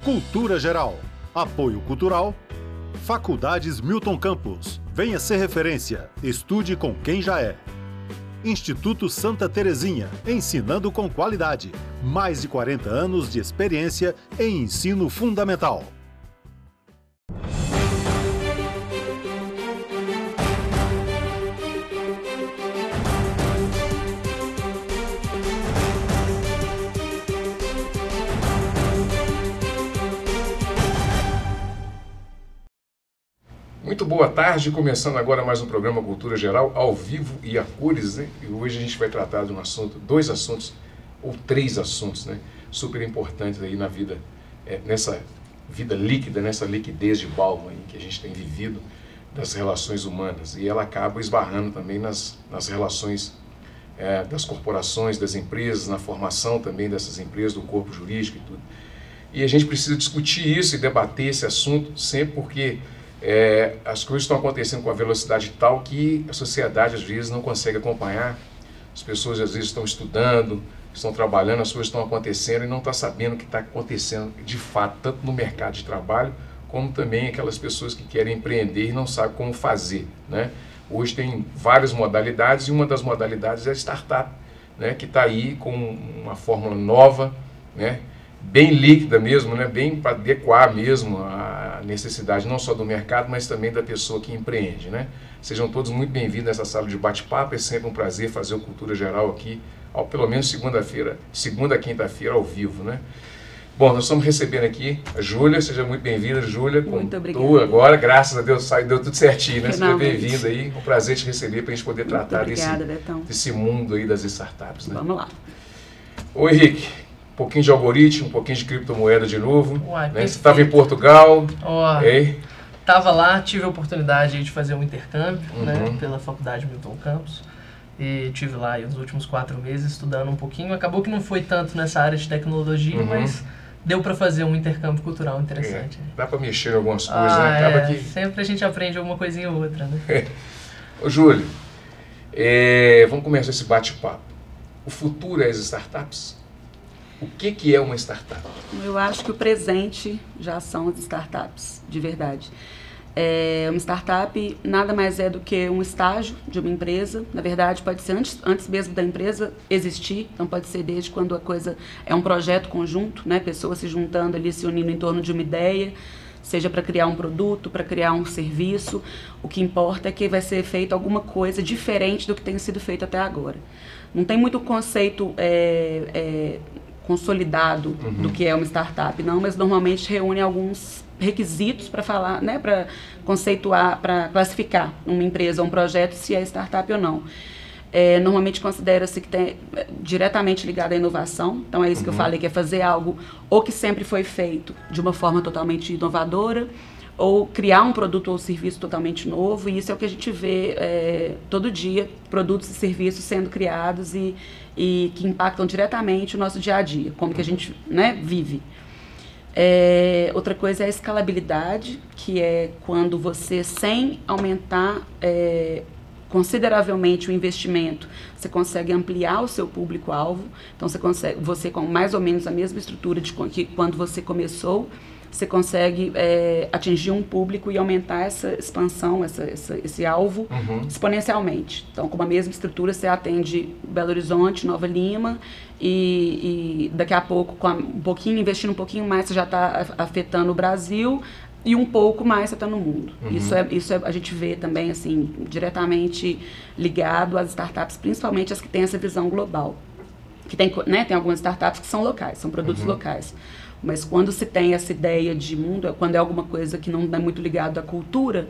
Cultura Geral. Apoio Cultural. Faculdades Milton Campos. Venha ser referência. Estude com quem já é. Instituto Santa Terezinha. Ensinando com qualidade. Mais de 40 anos de experiência em ensino fundamental. Muito boa tarde, começando agora mais um programa Cultura Geral, ao vivo e a cores, né? E hoje a gente vai tratar de um assunto, dois assuntos, ou três assuntos, né? Super importantes aí na vida, nessa vida líquida, nessa liquidez de Bauman aí que a gente tem vivido das relações humanas. E ela acaba esbarrando também nas relações das corporações, das empresas, na formação também dessas empresas, do corpo jurídico e tudo. E a gente precisa discutir isso e debater esse assunto sempre porque as coisas estão acontecendo com a velocidade tal que a sociedade às vezes não consegue acompanhar. As pessoas às vezes estão estudando, estão trabalhando, as coisas estão acontecendo e não estão sabendo o que está acontecendo de fato, tanto no mercado de trabalho, como também aquelas pessoas que querem empreender e não sabem como fazer, né? Hoje tem várias modalidades e uma das modalidades é a startup, né? Que está aí com uma fórmula nova, né? Bem líquida mesmo, né? Bem para adequar mesmo a necessidade não só do mercado, mas também da pessoa que empreende, né? Sejam todos muito bem-vindos a essa sala de bate-papo, é sempre um prazer fazer o Cultura Geral aqui, pelo menos segunda a quinta-feira ao vivo, né? Bom, nós estamos recebendo aqui a Júlia, seja muito bem-vinda, Júlia. Muito obrigada. Agora, graças a Deus, deu tudo certinho, né? Seja bem-vinda aí, um prazer te receber para a gente poder tratar desse mundo aí das startups, né? Vamos lá. Oi, Henrique. Um pouquinho de algoritmo, um pouquinho de criptomoeda de novo. Uai, né? Você estava em Portugal. Estava lá, tive a oportunidade de fazer um intercâmbio, né, pela Faculdade Milton Campos. E tive lá os últimos 4 meses estudando um pouquinho. Acabou que não foi tanto nessa área de tecnologia, mas deu para fazer um intercâmbio cultural interessante. Dá para mexer em algumas coisas, né? Acaba que... Sempre a gente aprende alguma coisinha ou outra, né? Ô, Júlio, vamos começar esse bate-papo. O futuro é as startups? O que é uma startup? Eu acho que o presente já são as startups, de verdade. Uma startup nada mais é do que um estágio de uma empresa. Na verdade, pode ser antes mesmo da empresa existir. Então, pode ser desde quando a coisa é um projeto conjunto, né? Pessoas se juntando ali, se unindo em torno de uma ideia, seja para criar um produto, para criar um serviço. O que importa é que vai ser feito alguma coisa diferente do que tem sido feito até agora. Não tem muito conceito consolidado do que é uma startup, não, mas normalmente reúne alguns requisitos para falar, né, para conceituar, para classificar uma empresa ou um projeto se é startup ou não. Normalmente considera-se que tem diretamente ligado à inovação, então é isso que eu falei, que é fazer algo ou que sempre foi feito de uma forma totalmente inovadora, ou criar um produto ou serviço totalmente novo, e isso é o que a gente vê todo dia, produtos e serviços sendo criados e que impactam diretamente o nosso dia a dia, como que a gente, né, vive. Outra coisa é a escalabilidade, que é quando você, sem aumentar consideravelmente o investimento, você consegue ampliar o seu público-alvo, então você com mais ou menos a mesma estrutura de que quando você começou, você consegue atingir um público e aumentar essa expansão, esse alvo exponencialmente. Então, com a mesma estrutura, você atende Belo Horizonte, Nova Lima, e daqui a pouco, investindo um pouquinho mais, você já está afetando o Brasil, e um pouco mais você está no mundo. Isso a gente vê também, assim, diretamente ligado às startups, principalmente as que têm essa visão global. Que tem algumas startups que são locais, são produtos locais. Mas quando se tem essa ideia de mundo, quando é alguma coisa que não é muito ligado à cultura,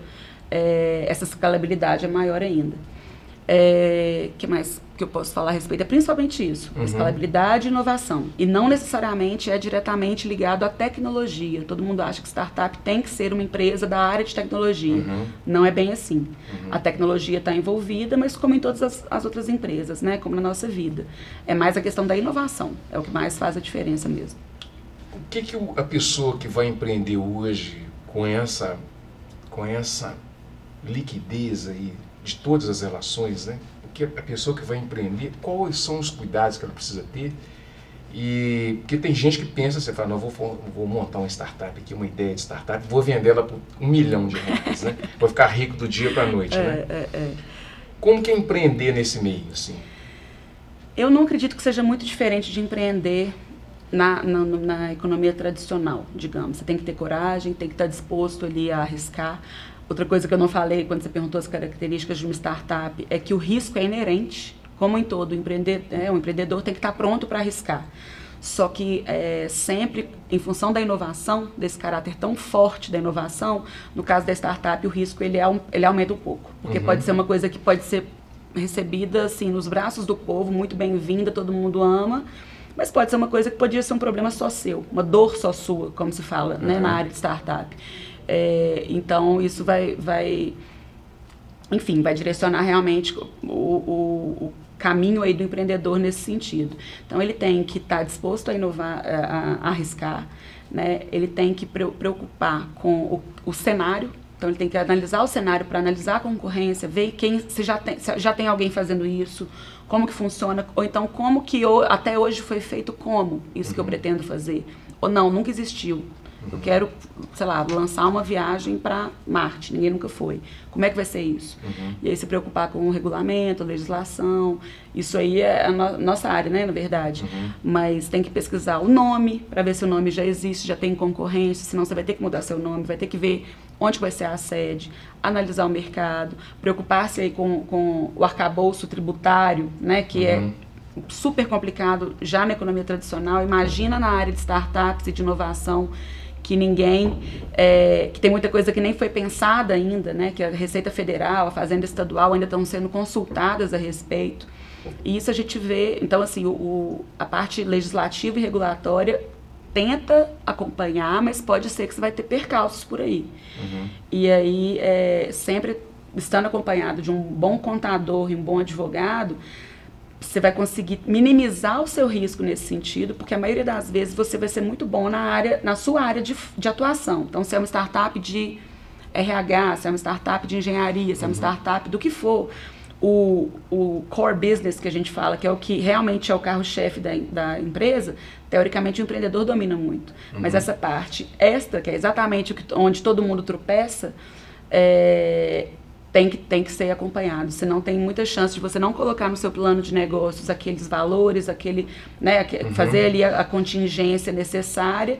essa escalabilidade é maior ainda. Que mais que eu posso falar a respeito? É principalmente isso, escalabilidade e inovação. E não necessariamente é diretamente ligado à tecnologia. Todo mundo acha que startup tem que ser uma empresa da área de tecnologia. Não é bem assim. A tecnologia está envolvida, mas como em todas as outras empresas, né? Como na nossa vida. É mais a questão da inovação, é o que mais faz a diferença mesmo. O que a pessoa que vai empreender hoje com essa liquidez aí de todas as relações, né? Porque a pessoa que vai empreender, quais são os cuidados que ela precisa ter E porque tem gente que pensa, você fala, não, vou montar uma startup aqui, uma ideia de startup, vou vender ela por R$1 milhão, né? Vou ficar rico do dia para a noite, né? Como que é empreender nesse meio, assim? Eu não acredito que seja muito diferente de empreender na economia tradicional, digamos. Você tem que ter coragem, tem que estar disposto ali a arriscar. Outra coisa que eu não falei quando você perguntou as características de uma startup é que o risco é inerente, como em todo um empreendedor tem que estar pronto para arriscar. Só que sempre, em função da inovação, desse caráter tão forte da inovação, no caso da startup, o risco ele aumenta um pouco. Porque pode ser uma coisa que pode ser recebida assim, nos braços do povo, muito bem-vinda, todo mundo ama, mas pode ser uma coisa que podia ser um problema só seu, uma dor só sua, como se fala, né, na área de startup. Então, isso vai direcionar realmente o caminho aí do empreendedor nesse sentido. Então, ele tem que estar disposto a inovar, a arriscar, né? Ele tem que preocupar com o cenário. Então, ele tem que analisar o cenário para analisar a concorrência, ver se já tem alguém fazendo isso, como que funciona, ou então como que até hoje foi feito como isso que eu pretendo fazer. Ou não, nunca existiu. Eu quero, sei lá, lançar uma viagem para Marte, ninguém nunca foi. Como é que vai ser isso? E aí se preocupar com o regulamento, a legislação, isso aí é a nossa área, né, na verdade. Mas tem que pesquisar o nome, para ver se o nome já existe, já tem concorrência, senão você vai ter que mudar seu nome, vai ter que ver onde vai ser a sede, analisar o mercado, preocupar-se aí com o arcabouço tributário, né, que é super complicado já na economia tradicional. Imagina na área de startups e de inovação, que que tem muita coisa que nem foi pensada ainda, né, que a Receita Federal, a Fazenda Estadual ainda estão sendo consultadas a respeito. E isso a gente vê, então assim, a parte legislativa e regulatória tenta acompanhar, mas pode ser que você vai ter percalços por aí. E aí, sempre estando acompanhado de um bom contador e um bom advogado, você vai conseguir minimizar o seu risco nesse sentido, porque a maioria das vezes você vai ser muito bom na sua área de atuação. Então, se é uma startup de RH, se é uma startup de engenharia, se é uma startup do que for, o core business que a gente fala, que é o que realmente é o carro-chefe da empresa, teoricamente o empreendedor domina muito. Mas essa parte extra, que é exatamente onde todo mundo tropeça, tem que ser acompanhado, senão tem muita chance de você não colocar no seu plano de negócios aqueles valores, fazer ali a contingência necessária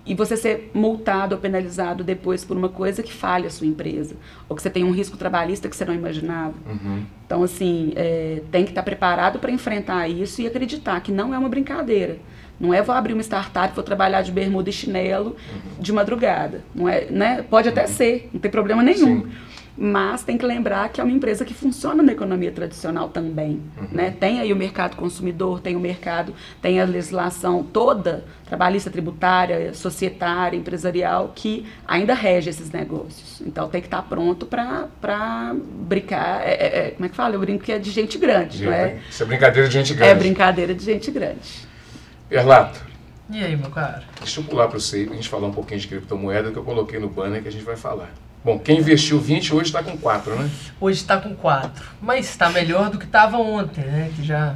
e você ser multado ou penalizado depois por uma coisa que falha a sua empresa, ou que você tem um risco trabalhista que você não imaginava. Então, assim, tem que estar preparado para enfrentar isso e acreditar que não é uma brincadeira. Não é vou abrir uma startup, vou trabalhar de bermuda e chinelo de madrugada. Não é, né? Pode até ser, não tem problema nenhum. Sim. Mas tem que lembrar que é uma empresa que funciona na economia tradicional também. Né? Tem aí o mercado consumidor, tem o mercado, tem a legislação toda, trabalhista, tributária, societária, empresarial, que ainda rege esses negócios. Então tem que estar pronto para brincar. Como é que fala? Eu brinco que é de gente grande. Não é? Isso é brincadeira de gente grande. É brincadeira de gente grande. Perlato. E aí, meu cara? Deixa eu pular para você, a gente falar um pouquinho de criptomoeda que eu coloquei no banner que a gente vai falar. Bom, quem investiu 20 hoje está com 4, né? Hoje está com 4, mas está melhor do que estava ontem, né? Que já,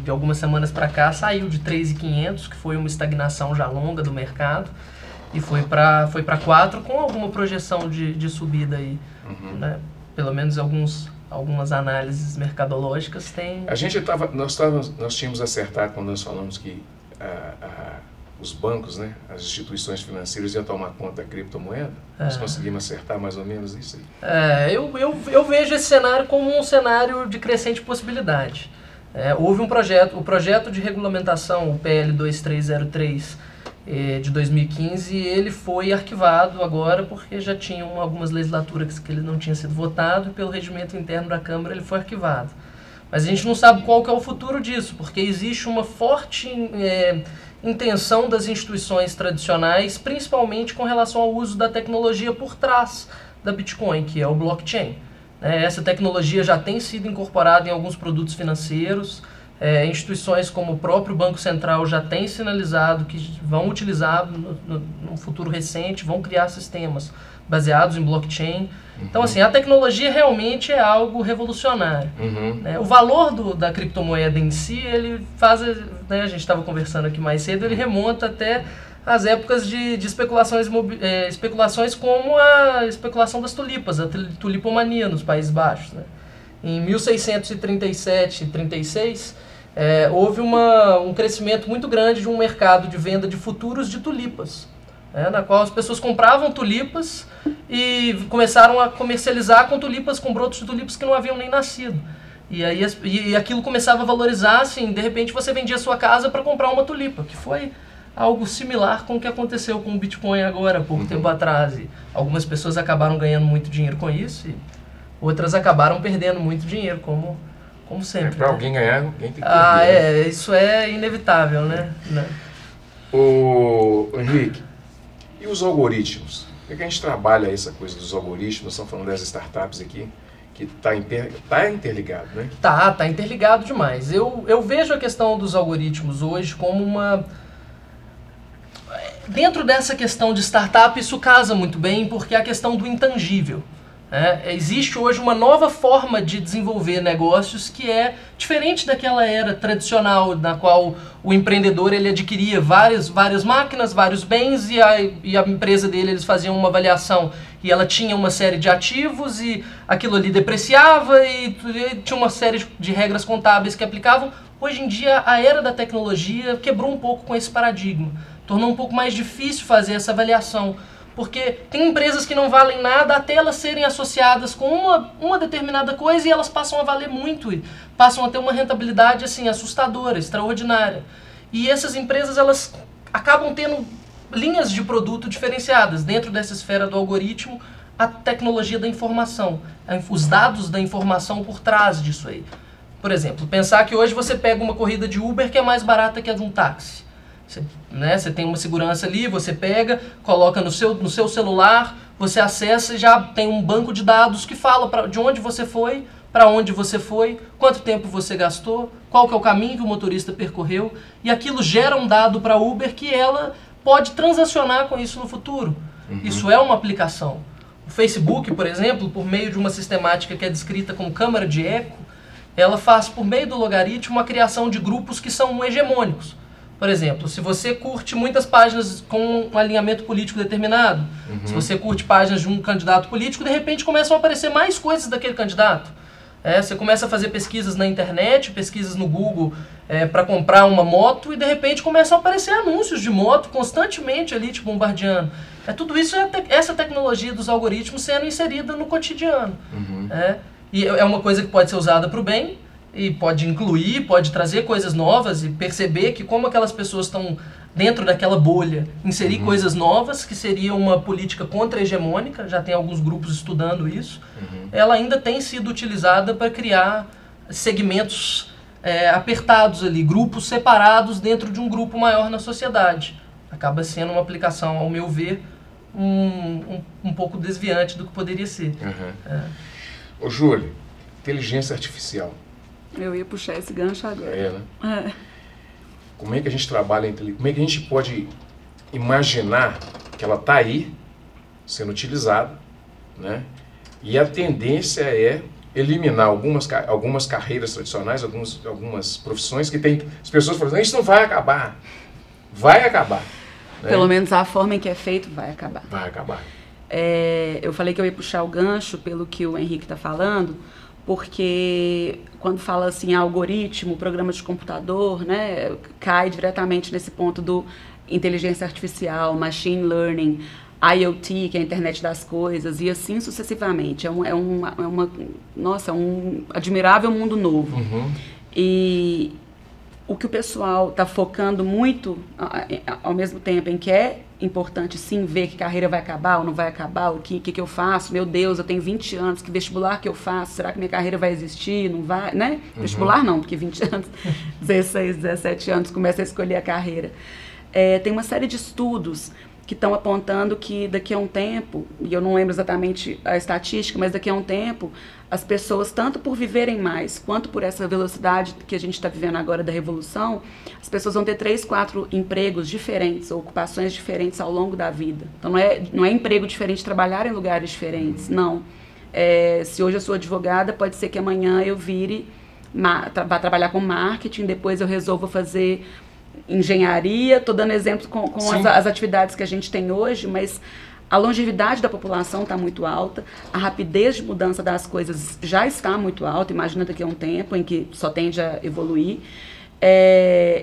de algumas semanas para cá, saiu de 3.500, que foi uma estagnação já longa do mercado, e foi para 4 com alguma projeção de subida aí, né? Pelo menos algumas análises mercadológicas têm... Nós tínhamos acertado quando nós falamos que os bancos, né, as instituições financeiras iam tomar conta da criptomoeda. Nós conseguimos acertar mais ou menos isso aí. Eu vejo esse cenário como um cenário de crescente possibilidade. Houve o projeto de regulamentação, o PL 2303 de 2015, ele foi arquivado agora porque já tinham algumas legislaturas que ele não tinha sido votado e pelo regimento interno da Câmara ele foi arquivado. Mas a gente não sabe qual que é o futuro disso, porque existe uma forte intenção das instituições tradicionais, principalmente com relação ao uso da tecnologia por trás da Bitcoin, que é o blockchain. Essa tecnologia já tem sido incorporada em alguns produtos financeiros, Instituições como o próprio Banco Central já têm sinalizado que vão utilizar no futuro recente, vão criar sistemas baseados em blockchain. Então, assim, a tecnologia realmente é algo revolucionário. O valor da criptomoeda em si, ele faz, né, a gente estava conversando aqui mais cedo, ele remonta até as épocas de especulações como a especulação das tulipas, a tulipomania nos Países Baixos, né? Em 1637 e 36, houve um crescimento muito grande de um mercado de venda de futuros de tulipas, na qual as pessoas compravam tulipas e começaram a comercializar com tulipas, com brotos de tulipas que não haviam nem nascido. E aí aquilo começava a valorizar, assim, de repente você vendia a sua casa para comprar uma tulipa, que foi algo similar com o que aconteceu com o Bitcoin agora, pouco tempo atrás. E algumas pessoas acabaram ganhando muito dinheiro com isso e outras acabaram perdendo muito dinheiro, como sempre. Para alguém ganhar, alguém tem que perder. Isso é inevitável, né? O Henrique, e os algoritmos? Como é que a gente trabalha essa coisa dos algoritmos? Nós estamos falando das startups aqui, que está interligado, né? Tá interligado demais. Eu vejo a questão dos algoritmos hoje como dentro dessa questão de startup, isso casa muito bem, porque é a questão do intangível. Existe hoje uma nova forma de desenvolver negócios que é diferente daquela era tradicional, na qual o empreendedor ele adquiria várias máquinas, vários bens e a empresa dele, eles faziam uma avaliação e ela tinha uma série de ativos e aquilo ali depreciava e tinha uma série de regras contábeis que aplicavam. Hoje em dia, a era da tecnologia quebrou um pouco com esse paradigma, tornou um pouco mais difícil fazer essa avaliação. Porque tem empresas que não valem nada até elas serem associadas com uma determinada coisa e elas passam a valer muito e passam a ter uma rentabilidade assim, assustadora, extraordinária. E essas empresas elas acabam tendo linhas de produto diferenciadas dentro dessa esfera do algoritmo, a tecnologia da informação, os dados da informação por trás disso aí. Por exemplo, pensar que hoje você pega uma corrida de Uber que é mais barata que a de um táxi. Você tem uma segurança ali, você pega, coloca no seu celular, você acessa e já tem um banco de dados que fala de onde você foi, para onde você foi, quanto tempo você gastou, qual que é o caminho que o motorista percorreu, e aquilo gera um dado para a Uber que ela pode transacionar com isso no futuro. Isso é uma aplicação. O Facebook, por exemplo, por meio de uma sistemática que é descrita como câmara de eco, ela faz, por meio do logaritmo, a criação de grupos que são hegemônicos. Por exemplo, se você curte muitas páginas com um alinhamento político determinado, se você curte páginas de um candidato político, de repente começam a aparecer mais coisas daquele candidato. Você começa a fazer pesquisas na internet, pesquisas no Google para comprar uma moto e de repente começam a aparecer anúncios de moto constantemente ali te bombardeando. Tudo isso essa tecnologia dos algoritmos sendo inserida no cotidiano. E é uma coisa que pode ser usada para o bem, e pode incluir, pode trazer coisas novas e perceber que como aquelas pessoas estão dentro daquela bolha, inserir coisas novas, que seria uma política contra-hegemônica, já tem alguns grupos estudando isso, ela ainda tem sido utilizada para criar segmentos apertados ali, grupos separados dentro de um grupo maior na sociedade. Acaba sendo uma aplicação, ao meu ver, um pouco desviante do que poderia ser. Ô Júlio, inteligência artificial. Eu ia puxar esse gancho agora. Né? Como é que a gente trabalha, como é que a gente pode imaginar que ela está aí, sendo utilizada, né? E a tendência é eliminar algumas carreiras tradicionais, algumas profissões que tem... As pessoas falam, isso não vai acabar. Vai acabar. Né? Pelo menos a forma em que é feito vai acabar. Vai acabar. Eu falei que eu ia puxar o gancho pelo que o Henrique está falando, porque quando fala assim algoritmo, programa de computador, né, cai diretamente nesse ponto do inteligência artificial, machine learning, IoT, que é a internet das coisas, e assim sucessivamente. É um admirável mundo novo. E o que o pessoal está focando muito, ao mesmo tempo em que é importante sim ver que carreira vai acabar ou não vai acabar, o que eu faço, meu Deus, eu tenho 20 anos, que vestibular que eu faço, será que minha carreira vai existir, não vai, né? Vestibular não, porque 20 anos, 16, 17 anos começa a escolher a carreira. Tem uma série de estudos que estão apontando que daqui a um tempo, e eu não lembro exatamente a estatística, mas daqui a um tempo, as pessoas, tanto por viverem mais, quanto por essa velocidade que a gente está vivendo agora da revolução, as pessoas vão ter 3, 4 empregos diferentes, ocupações diferentes ao longo da vida. Então não é emprego diferente, trabalhar em lugares diferentes, não. Se hoje eu sou advogada, pode ser que amanhã eu vá trabalhar com marketing, depois eu resolvo fazer engenharia. Estou dando exemplos com as atividades que a gente tem hoje, mas a longevidade da população está muito alta, a rapidez de mudança das coisas já está muito alta, imagina daqui a um tempo em que só tende a evoluir.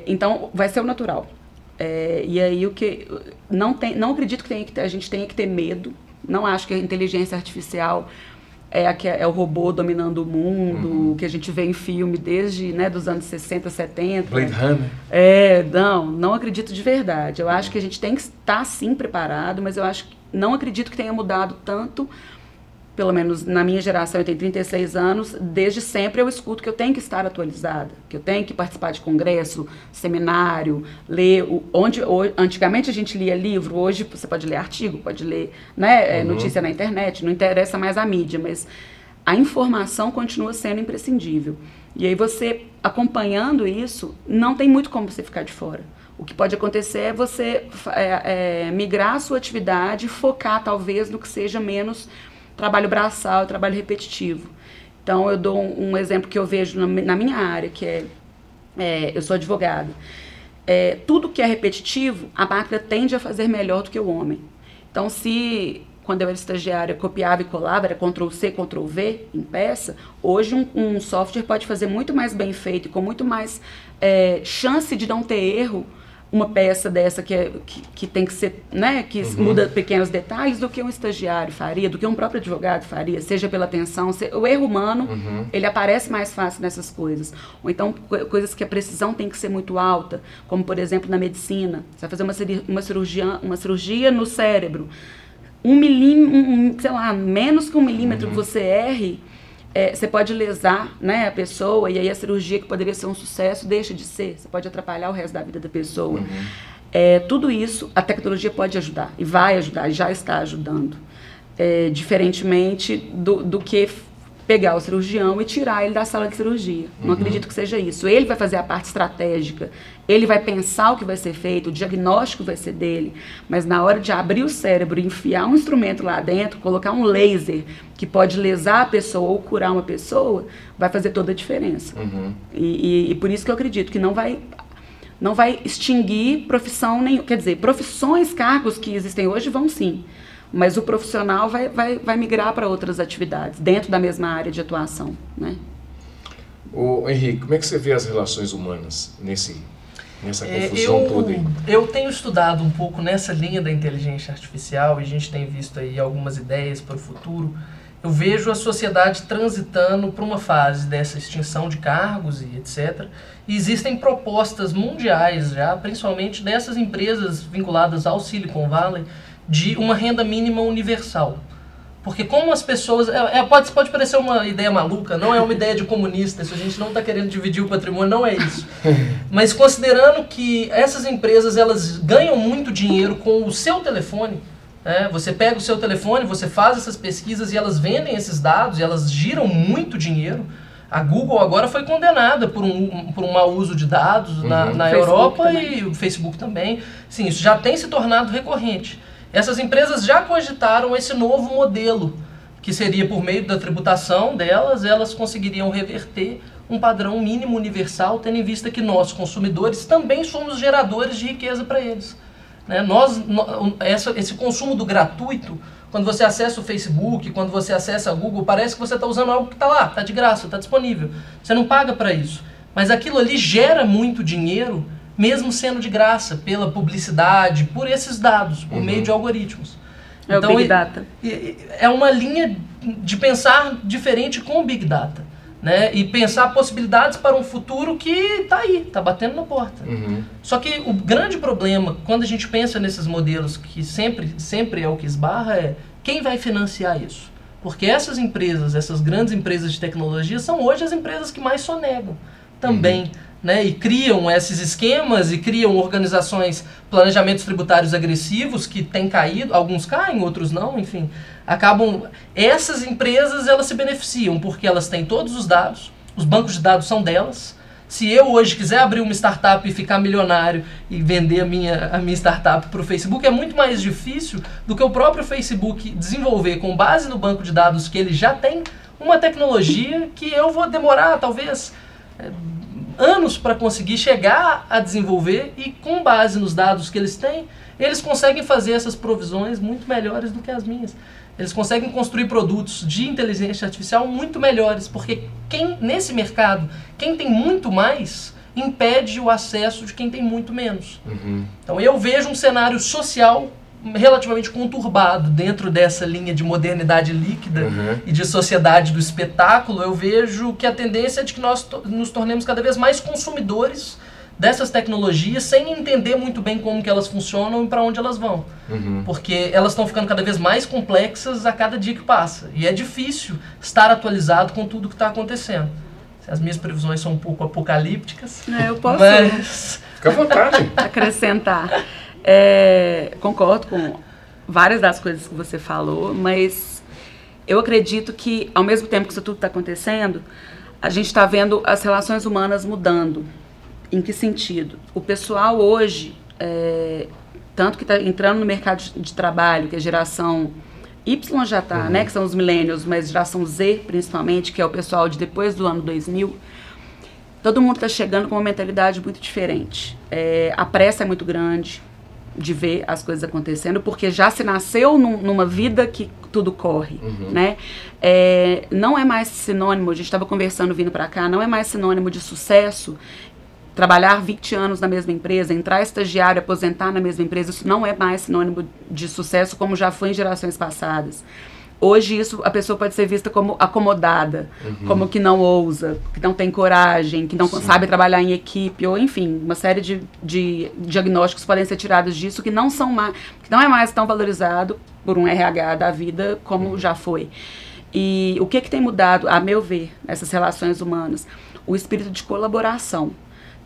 Então, vai ser o natural. E aí, não acredito que a gente tenha que ter medo, não acho que a inteligência artificial é o robô dominando o mundo, que a gente vê em filme desde dos anos 60, 70. Blade Runner. Não acredito de verdade. Eu acho que a gente tem que estar, sim, preparado, mas não acredito que tenha mudado tanto, pelo menos na minha geração, eu tenho 36 anos, desde sempre eu escuto que eu tenho que estar atualizada, que eu tenho que participar de congresso, seminário, ler, antigamente a gente lia livro, hoje você pode ler artigo, pode ler notícia na internet, não interessa mais a mídia, mas a informação continua sendo imprescindível. E aí você, acompanhando isso, não tem muito como você ficar de fora. O que pode acontecer é você migrar a sua atividade, focar talvez no que seja menos trabalho braçal, trabalho repetitivo. Então, eu dou um exemplo que eu vejo na minha área, que eu sou advogada. Tudo que é repetitivo, a máquina tende a fazer melhor do que o homem. Então, quando eu era estagiária, copiava e colava, era Ctrl+C, Ctrl+V em peça, hoje um software pode fazer muito mais bem feito e com muito mais chance de não ter erro, uma peça dessa que tem que ser, que muda pequenos detalhes, do que um estagiário faria, do que um próprio advogado faria, seja pela atenção, o erro humano, ele aparece mais fácil nessas coisas. Ou então, coisas que a precisão tem que ser muito alta, como, por exemplo, na medicina. Você vai fazer uma cirurgia no cérebro, menos que 1 milímetro que você erre, você pode lesar a pessoa, e aí a cirurgia que poderia ser um sucesso deixa de ser. Você pode atrapalhar o resto da vida da pessoa. Tudo isso a tecnologia pode ajudar, e vai ajudar, e já está ajudando. Diferentemente do que pegar o cirurgião e tirar ele da sala de cirurgia. Não acredito que seja isso. Ele vai fazer a parte estratégica, ele vai pensar o que vai ser feito, o diagnóstico vai ser dele, mas na hora de abrir o cérebro e enfiar um instrumento lá dentro, colocar um laser que pode lesar a pessoa ou curar uma pessoa, vai fazer toda a diferença. E por isso que eu acredito que não vai extinguir profissão nenhuma. Quer dizer, profissões, cargos que existem hoje vão sim, mas o profissional vai migrar para outras atividades, dentro da mesma área de atuação, né? Ô, Henrique, como é que você vê as relações humanas nessa confusão toda aí? Eu tenho estudado um pouco nessa linha da inteligência artificial, e a gente tem visto aí algumas ideias para o futuro. Eu vejo a sociedade transitando para uma fase dessa extinção de cargos e etc. E existem propostas mundiais já, principalmente dessas empresas vinculadas ao Silicon Valley, de uma renda mínima universal. Porque como as pessoas... pode parecer uma ideia maluca, não é uma ideia de comunista, se a gente não está querendo dividir o patrimônio, não é isso. Mas considerando que essas empresas, elas ganham muito dinheiro com o seu telefone, você pega o seu telefone, você faz essas pesquisas e elas vendem esses dados, e elas giram muito dinheiro. A Google agora foi condenada por um mau uso de dados na Europa, e o Facebook também. Sim, isso já tem se tornado recorrente. Essas empresas já cogitaram esse novo modelo, que seria por meio da tributação delas, elas conseguiriam reverter um padrão mínimo universal, tendo em vista que nós, consumidores, também somos geradores de riqueza para eles. Esse consumo do gratuito, quando você acessa o Facebook, quando você acessa a Google, parece que você está usando algo que está lá, está de graça, está disponível. Você não paga para isso. Mas aquilo ali gera muito dinheiro, mesmo sendo de graça, pela publicidade, por esses dados, por meio de algoritmos. Então, o Big Data. É uma linha de pensar diferente com o Big Data, e pensar possibilidades para um futuro que está aí, está batendo na porta. Só que o grande problema, quando a gente pensa nesses modelos, que sempre é o que esbarra, é quem vai financiar isso. Porque essas empresas, essas grandes empresas de tecnologia, são hoje as empresas que mais sonegam também. né, e criam esses esquemas e criam organizações, planejamentos tributários agressivos que têm caído, alguns caem, outros não, enfim, acabam... Essas empresas, elas se beneficiam porque elas têm todos os dados, os bancos de dados são delas. Se eu hoje quiser abrir uma startup e ficar milionário e vender a minha startup para o Facebook, é muito mais difícil do que o próprio Facebook desenvolver, com base no banco de dados que ele já tem, uma tecnologia que eu vou demorar, talvez, anos para conseguir chegar a desenvolver, e com base nos dados que eles têm, eles conseguem fazer essas provisões muito melhores do que as minhas. Eles conseguem construir produtos de inteligência artificial muito melhores, porque nesse mercado, quem tem muito mais, impede o acesso de quem tem muito menos. Então eu vejo um cenário social relativamente conturbado dentro dessa linha de modernidade líquida e de sociedade do espetáculo. Eu vejo que a tendência é de que nós nos tornemos cada vez mais consumidores dessas tecnologias sem entender muito bem como que elas funcionam e para onde elas vão. Porque elas estão ficando cada vez mais complexas a cada dia que passa. E é difícil estar atualizado com tudo que está acontecendo. As minhas previsões são um pouco apocalípticas. Eu posso Fica à vontade. acrescentar. Concordo com várias das coisas que você falou, mas eu acredito que, ao mesmo tempo que isso tudo está acontecendo, a gente está vendo as relações humanas mudando. Em que sentido? O pessoal hoje, tanto que está entrando no mercado de trabalho, que a geração Y já está, né, que são os millennials, mas geração Z principalmente, que é o pessoal de depois do ano 2000, todo mundo está chegando com uma mentalidade muito diferente. A pressa é muito grande de ver as coisas acontecendo, porque já se nasceu numa vida que tudo corre, né? Não é mais sinônimo, a gente estava conversando vindo para cá, não é mais sinônimo de sucesso trabalhar 20 anos na mesma empresa, entrar estagiário, aposentar na mesma empresa. Isso não é mais sinônimo de sucesso como já foi em gerações passadas. Hoje a pessoa pode ser vista como acomodada, como que não ousa, que não tem coragem, que não sabe trabalhar em equipe, ou enfim, uma série de diagnósticos podem ser tirados disso que não é mais tão valorizado por um RH da vida como já foi. E o que tem mudado, a meu ver, nessas relações humanas? O espírito de colaboração.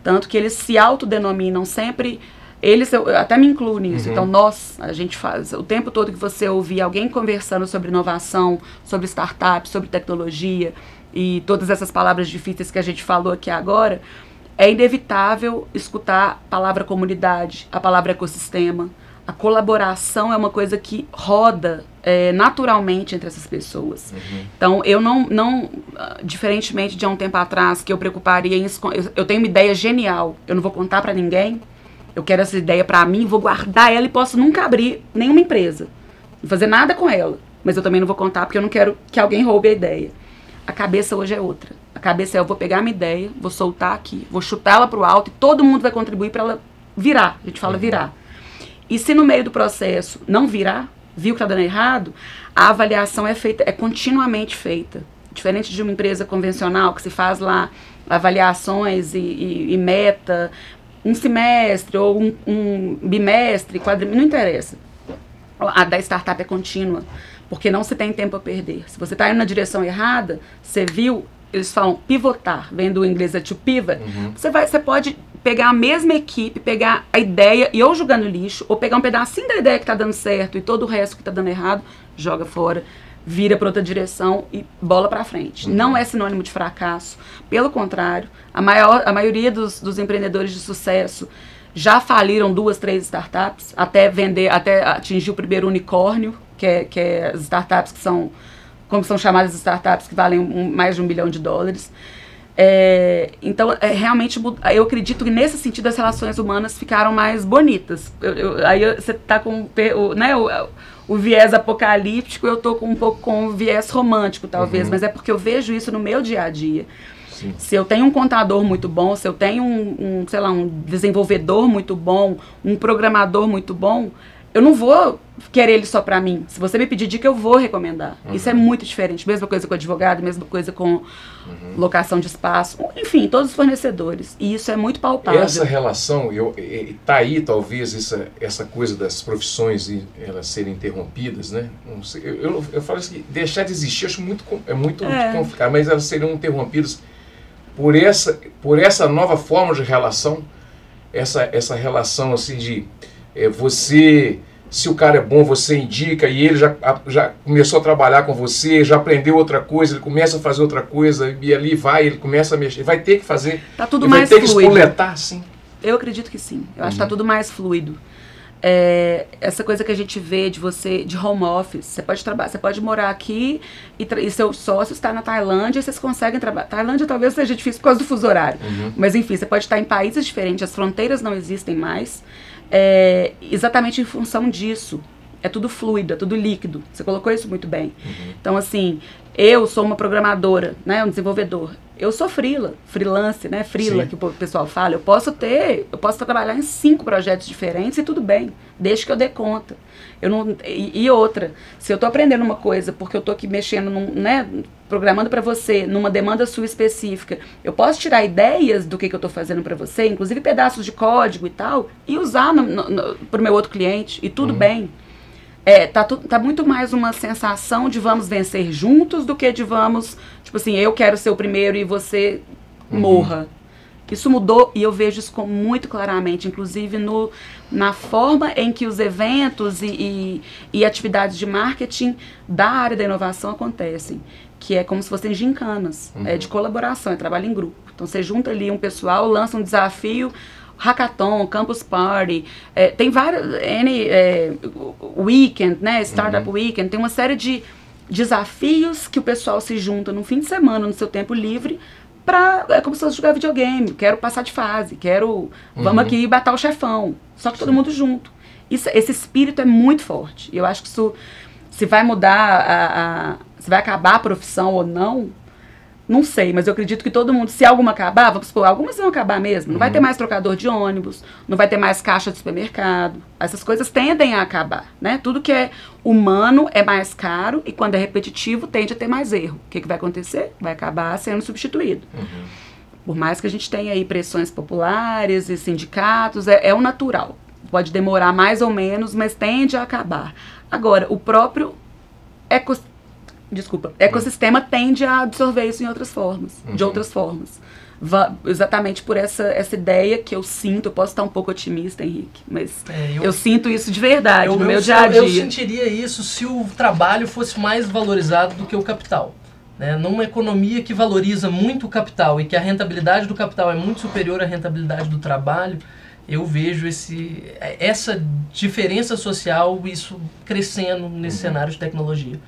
Tanto que eles se autodenominam sempre, eu até me incluo nisso, então a gente faz, o tempo todo que você ouvir alguém conversando sobre inovação, sobre startup, sobre tecnologia e todas essas palavras difíceis que a gente falou aqui agora, é inevitável escutar a palavra comunidade, a palavra ecossistema. A colaboração é uma coisa que roda naturalmente entre essas pessoas. Então, eu não diferentemente de há um tempo atrás, que eu preocuparia em... Eu tenho uma ideia genial, eu não vou contar para ninguém, eu quero essa ideia para mim, vou guardar ela e posso nunca abrir nenhuma empresa, não fazer nada com ela, mas eu também não vou contar porque eu não quero que alguém roube a ideia. A cabeça hoje é outra. A cabeça eu vou pegar minha ideia, vou soltar aqui, vou chutar ela pro alto e todo mundo vai contribuir para ela virar. A gente fala virar. E se no meio do processo não virar, viu que está dando errado, a avaliação é continuamente feita. Diferente de uma empresa convencional que se faz lá avaliações e meta, um semestre ou um bimestre, não interessa. A da startup é contínua, porque não se tem tempo a perder. Se você está indo na direção errada, você viu, eles falam pivotar, vem do inglês to pivot, você pode pegar a mesma equipe, pegar a ideia e ou jogar no lixo, ou pegar um pedacinho da ideia que está dando certo e todo o resto que está dando errado, joga fora, vira para outra direção e bola para frente. Não é sinônimo de fracasso. Pelo contrário, a maioria dos empreendedores de sucesso já faliram 2, 3 startups, até atingir o primeiro unicórnio, que é as startups que são, como são chamadas startups, que valem mais de $1 bilhão. Então, realmente, eu acredito que nesse sentido as relações humanas ficaram mais bonitas. Aí você está com o viés apocalíptico, eu estou um pouco com o viés romântico, talvez, mas é porque eu vejo isso no meu dia a dia. Sim. Se eu tenho um contador muito bom, se eu tenho um desenvolvedor muito bom, um programador muito bom, eu não vou querer ele só para mim. Se você me pedir dica, eu vou recomendar. Isso é muito diferente. Mesma coisa com advogado, mesma coisa com locação de espaço. Enfim, todos os fornecedores. E isso é muito palpável. Essa relação, tá aí talvez essa coisa das profissões e elas serem interrompidas, né? Não sei, eu falo assim, deixar de existir, acho muito complicado, mas elas seriam interrompidas por essa nova forma de relação, essa relação assim de você, se o cara é bom, você indica e ele já começou a trabalhar com você, já aprendeu outra coisa, ele começa a fazer outra coisa e ali ele começa a mexer, vai ter que fazer, tá tudo ele mais vai ter fluido. que espoletar, sim. Eu acredito que sim, eu acho que tá tudo mais fluido. Essa coisa que a gente vê de você, de home office, você pode trabalhar, você pode morar aqui e seu sócio está na Tailândia e vocês conseguem trabalhar. Tailândia talvez seja difícil por causa do fuso horário, mas enfim, você pode estar em países diferentes, as fronteiras não existem mais, exatamente em função disso. É tudo fluido, é tudo líquido. Você colocou isso muito bem. Então, assim, eu sou uma programadora, né, um desenvolvedor. Eu sou freelance, né, freela, que o pessoal fala. Eu posso trabalhar em 5 projetos diferentes e tudo bem, desde que eu dê conta. E outra, se eu estou aprendendo uma coisa porque eu estou aqui mexendo, programando para você, numa demanda sua específica, eu posso tirar ideias do que eu estou fazendo para você, inclusive pedaços de código e tal, e usar para o meu outro cliente, e tudo bem. Tá muito mais uma sensação de vamos vencer juntos do que de vamos, tipo assim, eu quero ser o primeiro e você morra. Isso mudou e eu vejo isso muito claramente, inclusive na forma em que os eventos e atividades de marketing da área da inovação acontecem, que é como se fossem gincanas, de colaboração, é trabalho em grupo. Então você junta ali um pessoal, lança um desafio, Hackathon, Campus Party, tem vários, Weekend, né, Startup Weekend, tem uma série de desafios que o pessoal se junta no fim de semana, no seu tempo livre, é como se fosse jogar videogame, quero passar de fase, vamos aqui bater o chefão, só que todo mundo junto. Esse espírito é muito forte, e eu acho que isso, se vai mudar, se vai acabar a profissão ou não sei, mas eu acredito que todo mundo, se alguma acabar, vamos supor, algumas vão acabar mesmo, não vai ter mais trocador de ônibus, não vai ter mais caixa de supermercado, essas coisas tendem a acabar, né? Tudo que é humano é mais caro e quando é repetitivo tende a ter mais erro. O que vai acontecer? Vai acabar sendo substituído. Por mais que a gente tenha aí pressões populares e sindicatos, é o natural. Pode demorar mais ou menos, mas tende a acabar. Agora, o próprio ecossistema tende a absorver isso em outras formas, de outras formas. Exatamente por essa ideia que eu sinto, eu posso estar um pouco otimista, Henrique, mas eu sinto isso de verdade no meu dia a dia. Eu sentiria isso se o trabalho fosse mais valorizado do que o capital. Né? Numa economia que valoriza muito o capital e que a rentabilidade do capital é muito superior à rentabilidade do trabalho, eu vejo essa diferença social, isso crescendo nesse cenário de tecnologia.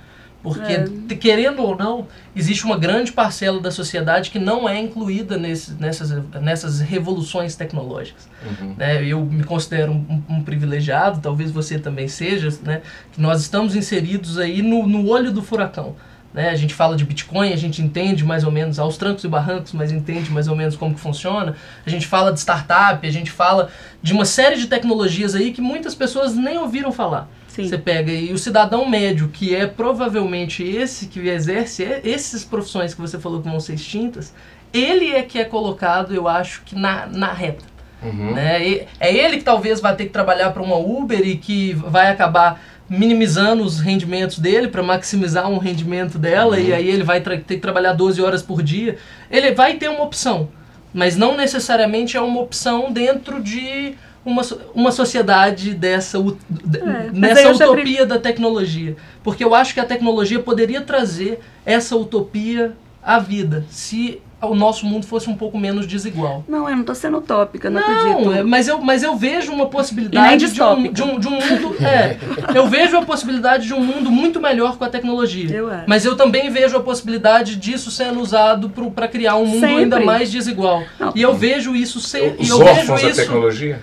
Porque, querendo ou não, existe uma grande parcela da sociedade que não é incluída nessas revoluções tecnológicas. Né? Eu me considero um privilegiado, talvez você também seja, né? Que nós estamos inseridos aí no olho do furacão. Né? A gente fala de Bitcoin, a gente entende mais ou menos aos trancos e barrancos, mas entende mais ou menos como que funciona. A gente fala de startup, a gente fala de uma série de tecnologias aí que muitas pessoas nem ouviram falar. Sim. Você pega e o cidadão médio, que é provavelmente esse que exerce essas profissões que você falou que vão ser extintas, ele é que é colocado, eu acho, que na reta. Né? É ele que talvez vai ter que trabalhar para uma Uber e que vai acabar minimizando os rendimentos dele para maximizar um rendimento dela, e aí ele vai ter que trabalhar 12 horas por dia. Ele vai ter uma opção, mas não necessariamente é uma opção dentro de uma sociedade nessa utopia da tecnologia. Porque eu acho que a tecnologia poderia trazer essa utopia à vida, se o nosso mundo fosse um pouco menos desigual. Não, eu não estou sendo utópica, não acredito. Mas eu vejo uma possibilidade de um mundo... eu vejo a possibilidade de um mundo muito melhor com a tecnologia. Mas eu também vejo a possibilidade disso sendo usado para criar um mundo ainda mais desigual. Não. E eu vejo isso... Os órfãos da tecnologia?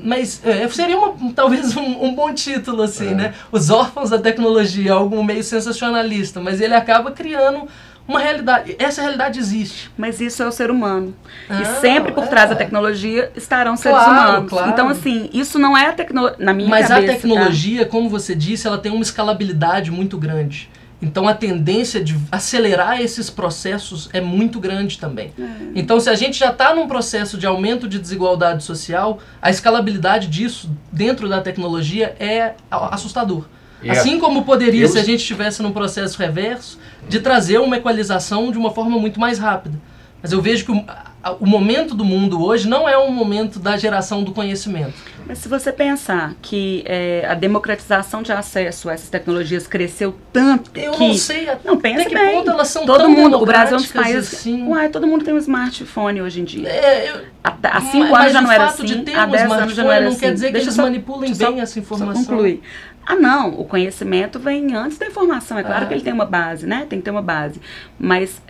Mas seria talvez um bom título, assim, né? Os órfãos da tecnologia, algo meio sensacionalista, mas ele acaba criando uma realidade. Essa realidade existe. Mas isso é o ser humano. E sempre por trás da tecnologia estarão seres humanos. Claro. Então, assim, isso não é a tecnologia, na minha cabeça. Mas a tecnologia, como você disse, ela tem uma escalabilidade muito grande. Então, a tendência de acelerar esses processos é muito grande também. Então, se a gente já está num processo de aumento de desigualdade social, a escalabilidade disso dentro da tecnologia é assustador. Assim como poderia, se a gente estivesse num processo reverso, de trazer uma equalização de uma forma muito mais rápida. Mas eu vejo que o momento do mundo hoje não é um momento da geração do conhecimento. Mas se você pensar que a democratização de acesso a essas tecnologias cresceu tanto Eu que... não sei Não, pense até que bem. ponto elas são Todo tão mundo, o Brasil é um dos democráticas países... assim. Uai, todo mundo tem um smartphone hoje em dia. Há 5 Mas anos já não era o fato assim, de ter há um 10 anos já não era smartphone assim. não quer dizer que Deixa eles só- manipulem deixa bem essa informação. Só concluir. Ah, não, o conhecimento vem antes da informação. É claro que ele tem uma base, né? Tem que ter uma base. Mas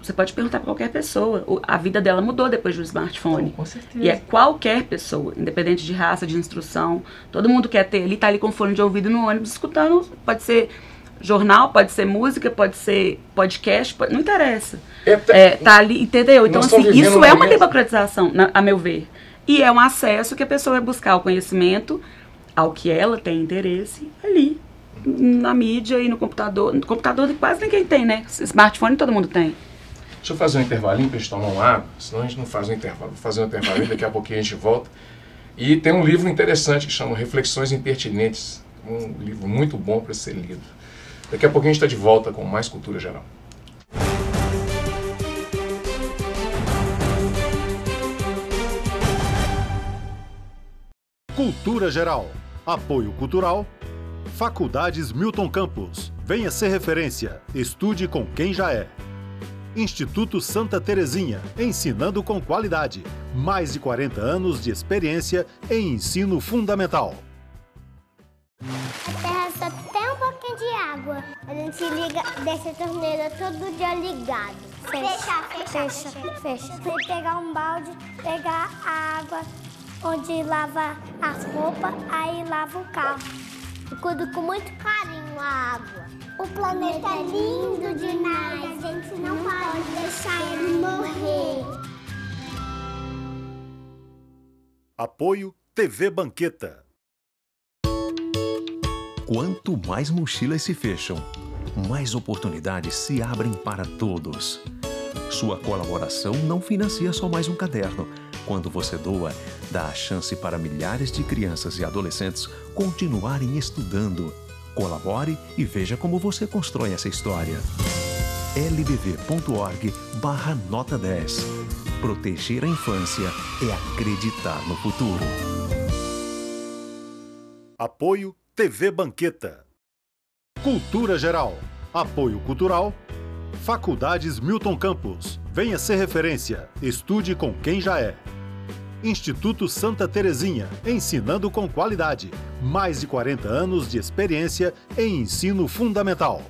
você pode perguntar para qualquer pessoa. A vida dela mudou depois do smartphone. Com certeza. E é qualquer pessoa, independente de raça, de instrução. Todo mundo quer ter ali, tá ali com fone de ouvido no ônibus, escutando. Pode ser jornal, pode ser música, pode ser podcast, não interessa. Tá ali, entendeu? Então, Nós assim, estamos vivendo isso um é uma momento- democratização, a meu ver. E é um acesso que a pessoa vai buscar o conhecimento ao que ela tem interesse ali, na mídia e no computador. No computador quase ninguém tem, né? Smartphone todo mundo tem. Deixa eu fazer um intervalinho pra gente tomar uma água, senão a gente não faz um intervalo. Vou fazer um intervalinho, daqui a pouquinho a gente volta. E tem um livro interessante que chama Reflexões Impertinentes. Um livro muito bom para ser lido. Daqui a pouquinho a gente está de volta com mais Cultura Geral. Cultura Geral. Apoio Cultural. Faculdades Milton Campos. Venha ser referência. Estude com quem já é. Instituto Santa Terezinha. Ensinando com qualidade. Mais de 40 anos de experiência em ensino fundamental. A terra só tem um pouquinho de água. A gente liga, deixa a torneira todo dia ligado. Fecha. Você pegar um balde, pegar a água onde lava as roupas, aí lava o carro. Eu cuido com muito carinho a água. O planeta é lindo demais, a gente não pode deixar ele morrer. Apoio TV Banqueta. Quanto mais mochilas se fecham, mais oportunidades se abrem para todos. Sua colaboração não financia só mais um caderno. Quando você doa, dá a chance para milhares de crianças e adolescentes continuarem estudando. Colabore e veja como você constrói essa história. lbv.org/nota 10. Proteger a infância é acreditar no futuro. Apoio TV Banqueta. Cultura Geral. Apoio Cultural. Faculdades Milton Campos. Venha ser referência. Estude com quem já é. Instituto Santa Terezinha. Ensinando com qualidade. Mais de 40 anos de experiência em ensino fundamental.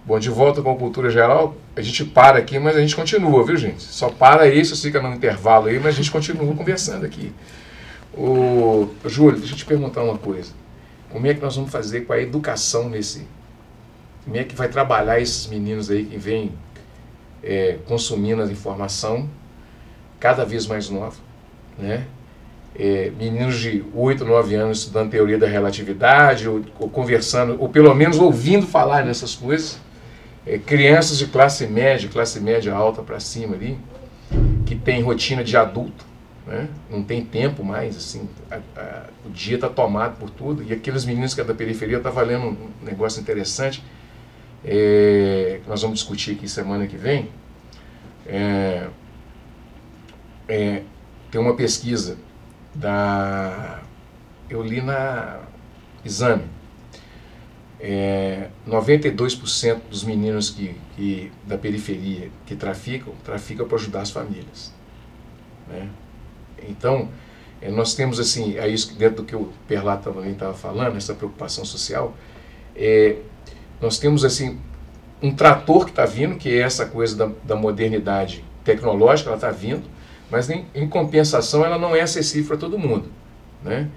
Bom, de volta com Cultura Geral, a gente para aqui, mas a gente continua, viu, gente? Só para isso, fica no intervalo aí, mas a gente continua conversando aqui. Júlio, deixa eu te perguntar uma coisa. Como é que nós vamos fazer com a educação nesse... Como é que vai trabalhar esses meninos aí que vêm consumindo a informação cada vez mais nova, né? Meninos de 8, 9 anos estudando teoria da relatividade, ou conversando, ou pelo menos ouvindo falar nessas coisas. Crianças de classe média alta para cima ali, que tem rotina de adulto, né? Não tem tempo mais, assim, o dia está tomado por tudo. E aqueles meninos que é da periferia, está valendo um negócio interessante, que nós vamos discutir aqui semana que vem. Tem uma pesquisa eu li na Exame. 92% dos meninos da periferia que traficam para ajudar as famílias, né? Então, nós temos assim, isso dentro do que o Perlato também estava falando, essa preocupação social, nós temos assim um trator que está vindo, que é essa coisa da modernidade tecnológica, ela está vindo, mas em compensação ela não é acessível para todo mundo, né?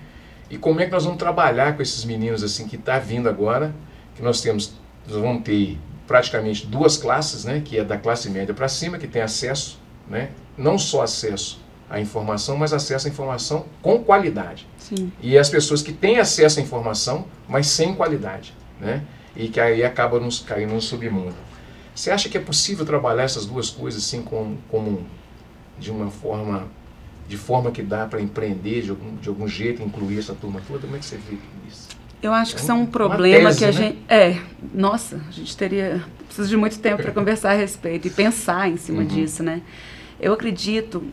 E como é que nós vamos trabalhar com esses meninos assim que está vindo agora, que nós vamos ter praticamente duas classes, né? Que é da classe média para cima, que tem acesso, né? Não só acesso à informação, mas acesso à informação com qualidade. Sim. E as pessoas que têm acesso à informação, mas sem qualidade, né? E que aí acabam caindo no submundo. Você acha que é possível trabalhar essas duas coisas assim de uma forma de forma que dá para empreender de algum jeito, incluir essa turma toda? Como é que você vê isso? Eu acho que isso é um problema tese, que a né? gente... Nossa, a gente precisa de muito tempo para conversar a respeito e pensar em cima disso, né? Eu acredito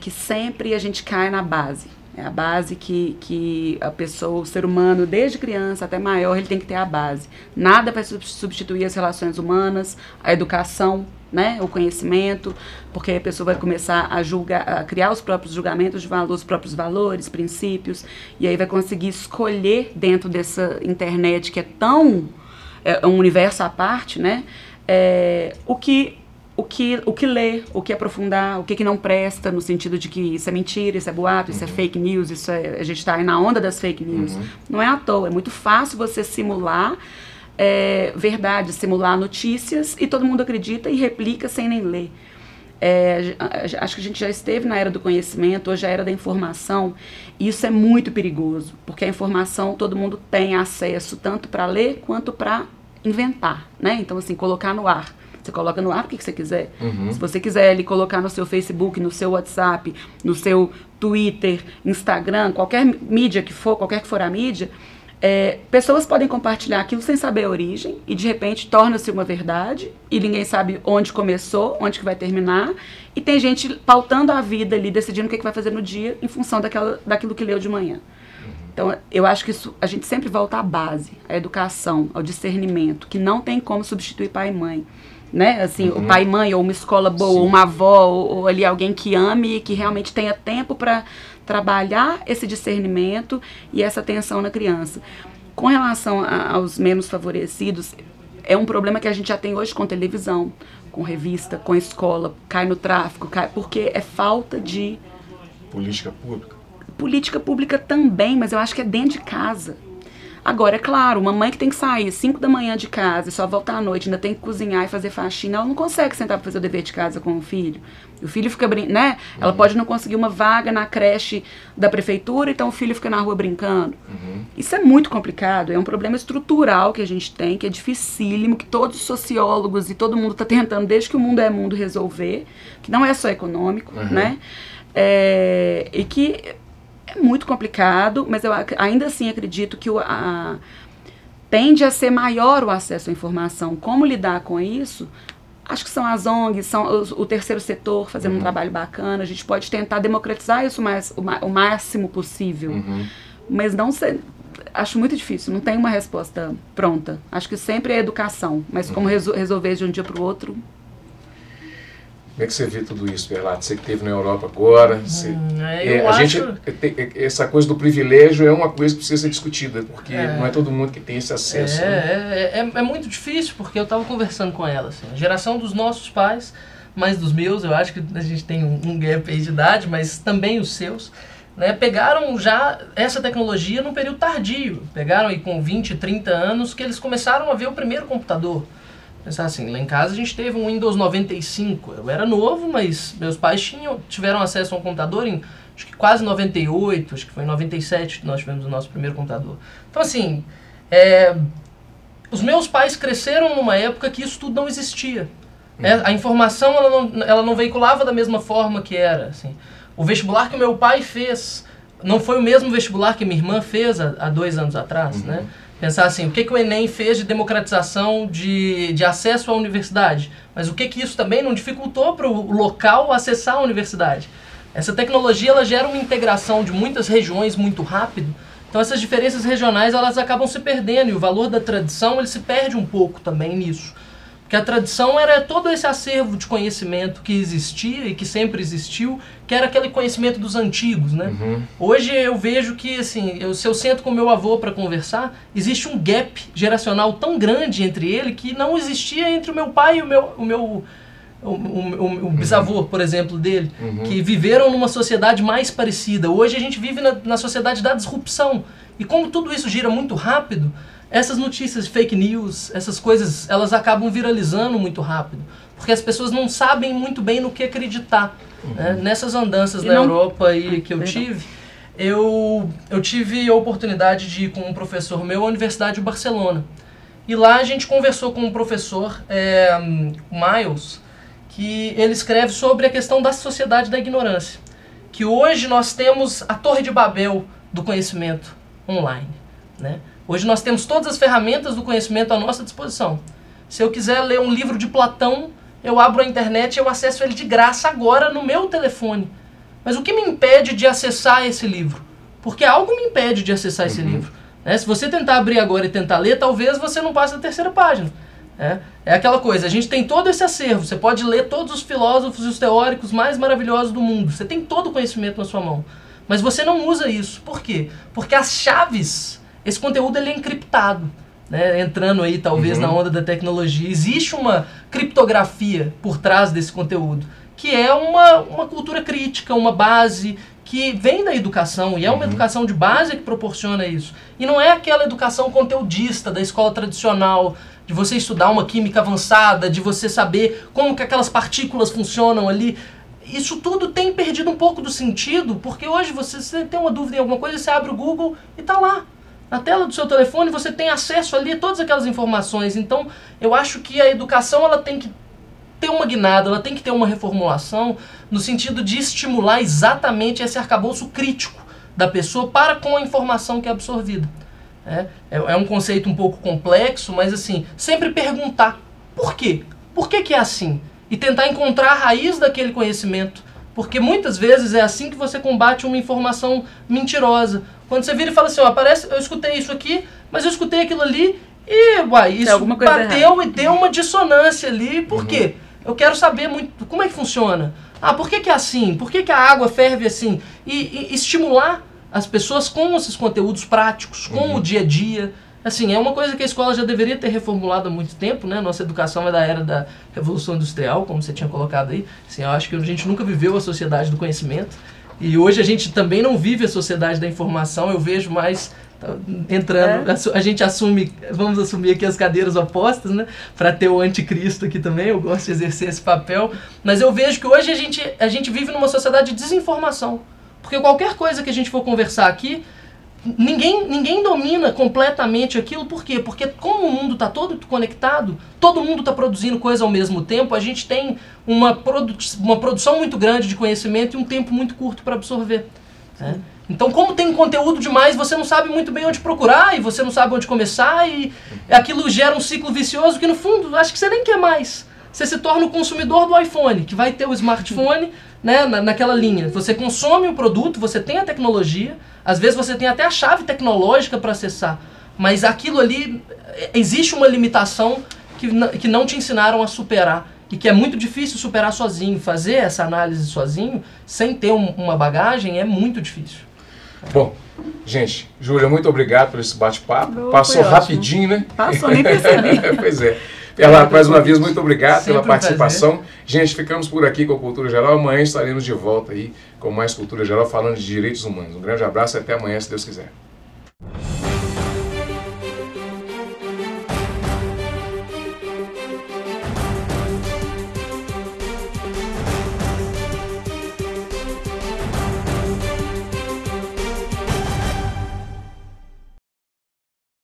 que sempre a gente cai na base. É a base que a pessoa, o ser humano, desde criança até maior, ele tem que ter a base. Nada vai substituir as relações humanas, a educação, né, o conhecimento, porque a pessoa vai começar a julgar, a criar os próprios julgamentos de valor, os próprios valores, princípios, e aí vai conseguir escolher dentro dessa internet que é um universo à parte, né, o que ler, o que aprofundar, o que não presta, no sentido de que isso é mentira, isso é boato, isso é fake news, a gente está aí na onda das fake news. Não é à toa, é muito fácil você simular verdade, simular notícias e todo mundo acredita e replica sem nem ler. Acho que a gente já esteve na era do conhecimento, hoje é a era da informação, e isso é muito perigoso, porque a informação todo mundo tem acesso tanto para ler quanto para inventar, né? Então, assim, colocar no ar. Você coloca no ar o que você quiser. Se você quiser ali colocar no seu Facebook, no seu WhatsApp, no seu Twitter, Instagram, qualquer mídia que for, qualquer que for a mídia, pessoas podem compartilhar aquilo sem saber a origem e de repente torna-se uma verdade e ninguém sabe onde começou, onde que vai terminar, e tem gente pautando a vida ali, decidindo o que vai fazer no dia em função daquilo que leu de manhã. Então, eu acho que isso, a gente sempre volta à base, à educação, ao discernimento, que não tem como substituir pai e mãe. Né? Assim, o pai e mãe, ou uma escola boa, ou uma avó, ou ali alguém que ame e que realmente tenha tempo para trabalhar esse discernimento e essa atenção na criança. Com relação aos menos favorecidos, é um problema que a gente já tem hoje com televisão, com revista, com escola, cai no tráfico, porque é falta de... Política pública? Política pública também, mas eu acho que é dentro de casa. Agora, é claro, uma mãe que tem que sair 5 da manhã de casa e só voltar à noite, ainda tem que cozinhar e fazer faxina, ela não consegue sentar para fazer o dever de casa com o filho. O filho fica né? Ela pode não conseguir uma vaga na creche da prefeitura, então o filho fica na rua brincando. Isso é muito complicado, é um problema estrutural que a gente tem, que é dificílimo, que todos os sociólogos e todo mundo está tentando, desde que o mundo é mundo, resolver, que não é só econômico, né? E que... é muito complicado, mas eu ainda assim acredito que tende a ser maior o acesso à informação. Como lidar com isso? Acho que são as ONGs, são o terceiro setor fazendo um trabalho bacana. A gente pode tentar democratizar isso o máximo possível. Mas acho muito difícil, não tem uma resposta pronta. Acho que sempre é educação, mas como resolver de um dia para o outro... Como é que você vê tudo isso, Perlato? Você que esteve na Europa agora, essa coisa do privilégio é uma coisa que precisa ser discutida, porque não é todo mundo que tem esse acesso. É muito difícil, porque eu estava conversando com ela, assim, a geração dos nossos pais, mais dos meus, eu acho que a gente tem um gap aí de idade, mas também os seus, né, pegaram já essa tecnologia num período tardio, pegaram aí com 20, 30 anos que eles começaram a ver o primeiro computador. Pensar assim, lá em casa a gente teve um Windows 95, eu era novo, mas meus pais tiveram acesso a um computador em, acho que quase 98, acho que foi em 97 que nós tivemos o nosso primeiro computador. Então assim, os meus pais cresceram numa época que isso tudo não existia. A informação ela não veiculava da mesma forma que era. Assim. O vestibular que o meu pai fez não foi o mesmo vestibular que minha irmã fez há 2 anos atrás, né? Pensar assim, o que o Enem fez de democratização de acesso à universidade, mas o que isso também não dificultou para o local acessar a universidade. Essa tecnologia ela gera uma integração de muitas regiões muito rápido, então essas diferenças regionais elas acabam se perdendo e o valor da tradição ele se perde um pouco também nisso. Porque a tradição era todo esse acervo de conhecimento que existia e que sempre existiu, que era aquele conhecimento dos antigos, né? Hoje eu vejo que, assim, se eu sento com meu avô para conversar, existe um gap geracional tão grande entre ele que não existia entre o meu pai e o bisavô, por exemplo, dele, que viveram numa sociedade mais parecida. Hoje a gente vive na sociedade da disrupção. E como tudo isso gira muito rápido, essas notícias de fake news, essas coisas, elas acabam viralizando muito rápido. Porque as pessoas não sabem muito bem no que acreditar. Né? Nessas andanças na Europa aí que eu tive, eu tive a oportunidade de ir com um professor meu à Universidade de Barcelona. E lá a gente conversou com um professor, Miles, que ele escreve sobre a questão da sociedade da ignorância. que hoje nós temos a Torre de Babel do conhecimento online, né? Hoje nós temos todas as ferramentas do conhecimento à nossa disposição. Se eu quiser ler um livro de Platão, eu abro a internet e eu acesso ele de graça agora no meu telefone. Mas o que me impede de acessar esse livro? Porque algo me impede de acessar esse livro, né? Se você tentar abrir agora e tentar ler, talvez você não passe da terceira página. É aquela coisa, a gente tem todo esse acervo, você pode ler todos os filósofos e os teóricos mais maravilhosos do mundo, você tem todo o conhecimento na sua mão, mas você não usa isso. Por quê? Porque as chaves, esse conteúdo ele é encriptado, né? Entrando aí talvez na onda da tecnologia, existe uma criptografia por trás desse conteúdo, que é uma cultura crítica, uma base que vem da educação, e é uma educação de base que proporciona isso. E não é aquela educação conteudista da escola tradicional, de você estudar uma química avançada, de você saber como que aquelas partículas funcionam ali. Isso tudo tem perdido um pouco do sentido, porque hoje você tem uma dúvida em alguma coisa, você abre o Google e está lá. Na tela do seu telefone você tem acesso ali a todas aquelas informações. Então eu acho que a educação ela tem que ter uma guinada, ela tem que ter uma reformulação no sentido de estimular exatamente esse arcabouço crítico da pessoa para com a informação que é absorvida. É um conceito um pouco complexo, mas assim, sempre perguntar por quê? Por que é assim? E tentar encontrar a raiz daquele conhecimento. Porque muitas vezes é assim que você combate uma informação mentirosa. Quando você vira e fala assim, ó, parece, eu escutei isso aqui, mas eu escutei aquilo ali e isso bateu e deu uma dissonância ali. Por quê? Eu quero saber muito como é que funciona. Por que é assim? Por que a água ferve assim? E estimular as pessoas com esses conteúdos práticos, com o dia a dia. Assim, é uma coisa que a escola já deveria ter reformulado há muito tempo, né? Nossa educação é da era da Revolução Industrial, como você tinha colocado aí. Assim, eu acho que a gente nunca viveu a sociedade do conhecimento. E hoje a gente também não vive a sociedade da informação. Eu vejo mais entrando, a gente vamos assumir aqui as cadeiras opostas, né? Para ter o anticristo aqui também, eu gosto de exercer esse papel. Mas eu vejo que hoje a gente vive numa sociedade de desinformação. Porque qualquer coisa que a gente for conversar aqui, ninguém domina completamente aquilo. Por quê? Porque como o mundo está todo conectado, todo mundo está produzindo coisa ao mesmo tempo, a gente tem uma produção muito grande de conhecimento e um tempo muito curto para absorver. Né? Então, como tem conteúdo demais, você não sabe muito bem onde procurar, e você não sabe onde começar, e aquilo gera um ciclo vicioso que, no fundo, acho que você nem quer mais. Você se torna o consumidor do iPhone, que vai ter o smartphone, né, naquela linha. Você consome o produto, você tem a tecnologia, às vezes você tem até a chave tecnológica para acessar, mas aquilo ali, existe uma limitação que não te ensinaram a superar, e que é muito difícil superar sozinho. Fazer essa análise sozinho, sem ter uma bagagem, é muito difícil. Bom, gente, Júlia, muito obrigado por esse bate-papo. Passou rapidinho, né? Passou, nem percebi. Pois é. Mais uma vez, muito obrigado pela participação. Gente, ficamos por aqui com a Cultura Geral. Amanhã estaremos de volta aí com mais Cultura Geral, falando de direitos humanos. Um grande abraço e até amanhã, se Deus quiser.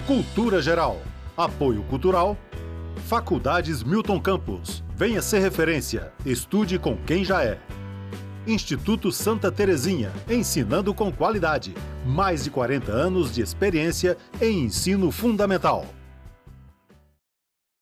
Cultura Geral. Apoio Cultural. Faculdades Milton Campos. Venha ser referência. Estude com quem já é. Instituto Santa Terezinha. Ensinando com qualidade. Mais de 40 anos de experiência em ensino fundamental.